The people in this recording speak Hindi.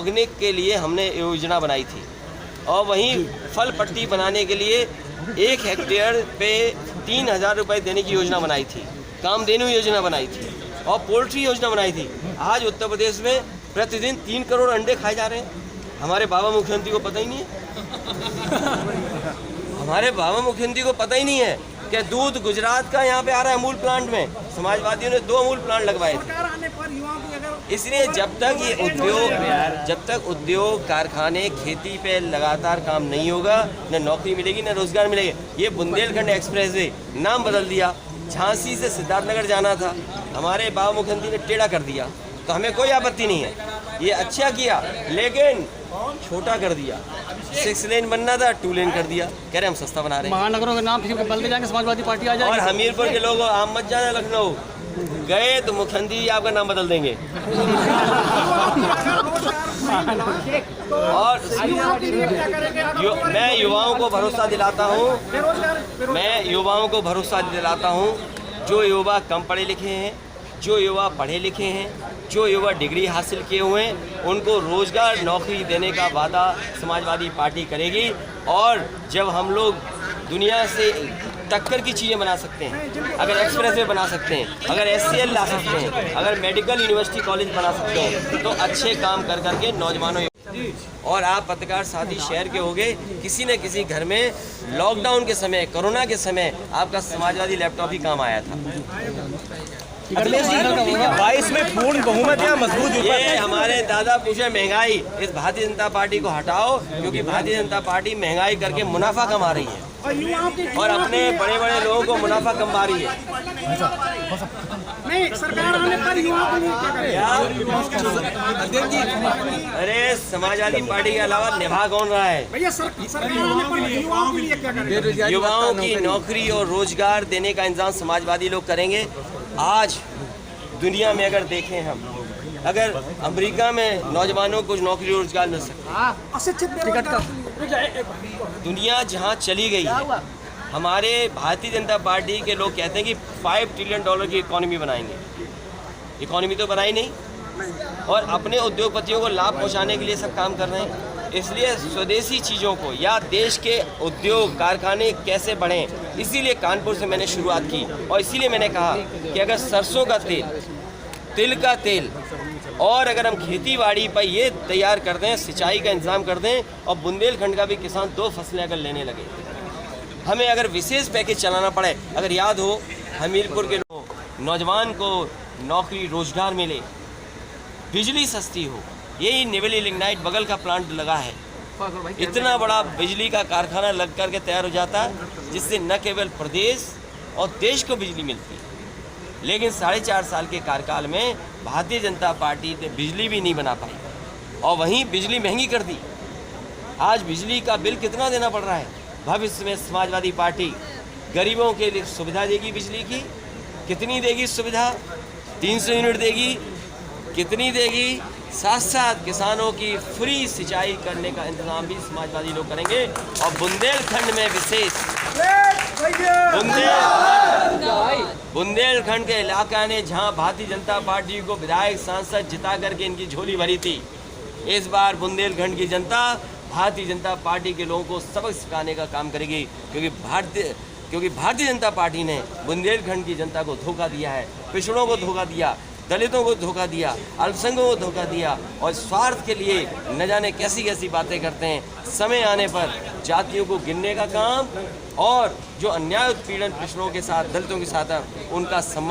ऑर्गेनिक के लिए हमने योजना बनाई थी, और वहीं फल पट्टी बनाने के लिए 1 हेक्टेयर पे 3,000 रुपये देने की योजना बनाई थी, कामधेनु योजना बनाई थी और पोल्ट्री योजना बनाई थी। आज उत्तर प्रदेश में प्रतिदिन 3 करोड़ अंडे खाए जा रहे हैं। हमारे बाबा मुख्यमंत्री को पता ही नहीं है हमारे बाबा मुख्यमंत्री को पता ही नहीं है कि दूध गुजरात का यहाँ पे आ रहा है अमूल प्लांट में। समाजवादियों ने 2 अमूल प्लांट लगवाए थे। इसलिए जब तक उद्योग कारखाने खेती पे लगातार काम नहीं होगा, न नौकरी मिलेगी न रोजगार मिलेगा। ये बुंदेलखंड एक्सप्रेस वे नाम बदल दिया, झांसी से सिद्धार्थनगर जाना था, हमारे बाबा मुख्यमंत्री ने टेढ़ा कर दिया, तो हमें कोई आपत्ति नहीं है, ये अच्छा किया, लेकिन छोटा कर दिया। 6 लेन बनना था 2 लेन कर दिया, कह रहे हम सस्ता बना रहे हैं। महानगरों के नाम बदलते जाएंगे, समाजवादी पार्टी आ जाएगी। और हमीरपुर के लोग आप मत जाना लखनऊ, गए तो मुख्यमंत्री जी आपका नाम बदल देंगे। और मैं युवाओं को भरोसा दिलाता हूँ, जो युवा कम पढ़े लिखे हैं, जो युवा पढ़े लिखे हैं, जो युवा डिग्री हासिल किए हुए हैं, उनको रोजगार नौकरी देने का वादा समाजवादी पार्टी करेगी। और जब हम लोग दुनिया से टक्कर की चीज़ें बना सकते हैं, अगर एक्सप्रेस वे बना सकते हैं, अगर SCL ला सकते हैं, अगर मेडिकल यूनिवर्सिटी कॉलेज बना सकते हैं, तो अच्छे काम कर करके नौजवानों। और आप पत्रकार साथी शहर के होंगे, किसी न किसी घर में लॉकडाउन के समय, कोरोना के समय आपका समाजवादी लैपटॉप ही काम आया था। 22 में पूर्ण बहुमत या मजबूत। ये हमारे दादा पूछे महंगाई, इस भारतीय जनता पार्टी को हटाओ, क्योंकि भारतीय जनता पार्टी महंगाई करके मुनाफा कमा रही है और अपने बड़े बड़े लोगों को मुनाफा कमा रही है। नहीं, सरकार आने पर युवाओं के लिए क्या करें? अरे समाजवादी पार्टी के अलावा निभा कौन रहा है? भैया सरकार आने पर युवाओं के लिए क्या करें? युवाओं की नौकरी और रोजगार देने का इंतजाम समाजवादी लोग करेंगे। आज दुनिया में अगर देखें हम, अगर अमेरिका में नौजवानों को नौकरी रोजगार मिल सकता है, दुनिया जहां चली गई है, हमारे भारतीय जनता पार्टी के लोग कहते हैं कि $5 ट्रिलियन की इकोनॉमी बनाएंगे। इकोनॉमी तो बनाई नहीं, और अपने उद्योगपतियों को लाभ पहुंचाने के लिए सब काम कर रहे हैं। इसलिए स्वदेशी चीज़ों को या देश के उद्योग कारखाने कैसे बढ़ें, इसीलिए कानपुर से मैंने शुरुआत की। और इसीलिए मैंने कहा कि अगर सरसों का तेल, तिल का तेल, और अगर हम खेती बाड़ी पर ये तैयार कर दें, सिंचाई का इंतज़ाम कर दें, और बुंदेलखंड का भी किसान 2 फसलें अगर लेने लगे, हमें अगर विशेष पैकेज चलाना पड़े, अगर याद हो हमीरपुर के नौजवान को नौकरी रोजगार मिले, बिजली सस्ती हो, यही निवेली लिग्नाइट बगल का प्लांट लगा है, इतना बड़ा बिजली का कारखाना लग करके तैयार हो जाता है, जिससे न केवल प्रदेश और देश को बिजली मिलती है। लेकिन 4.5 साल के कार्यकाल में भारतीय जनता पार्टी ने बिजली भी नहीं बना पाई, और वहीं बिजली महंगी कर दी। आज बिजली का बिल कितना देना पड़ रहा है। भविष्य में समाजवादी पार्टी गरीबों के लिए सुविधा देगी, बिजली की कितनी देगी सुविधा, 300 यूनिट देगी, कितनी देगी, साथ साथ किसानों की फ्री सिंचाई करने का इंतजाम भी समाजवादी लोग करेंगे। और बुंदेलखंड में विशेष बुंदेलखंड के इलाका ने जहां भारतीय जनता पार्टी को विधायक सांसद जिता करके इनकी झोली भरी थी, इस बार बुंदेलखंड की जनता भारतीय जनता पार्टी के लोगों को सबक सिखाने का काम करेगी, क्योंकि भारतीय जनता पार्टी ने बुंदेलखंड की जनता को धोखा दिया है, पिछड़ों को धोखा दिया, दलितों को धोखा दिया, अल्पसंख्यकों को धोखा दिया, और स्वार्थ के लिए न जाने कैसी कैसी बातें करते हैं। समय आने पर जातियों को गिनने का काम, और जो अन्याय उत्पीड़न पिछड़ों के साथ, दलितों के साथ है, उनका सम्मान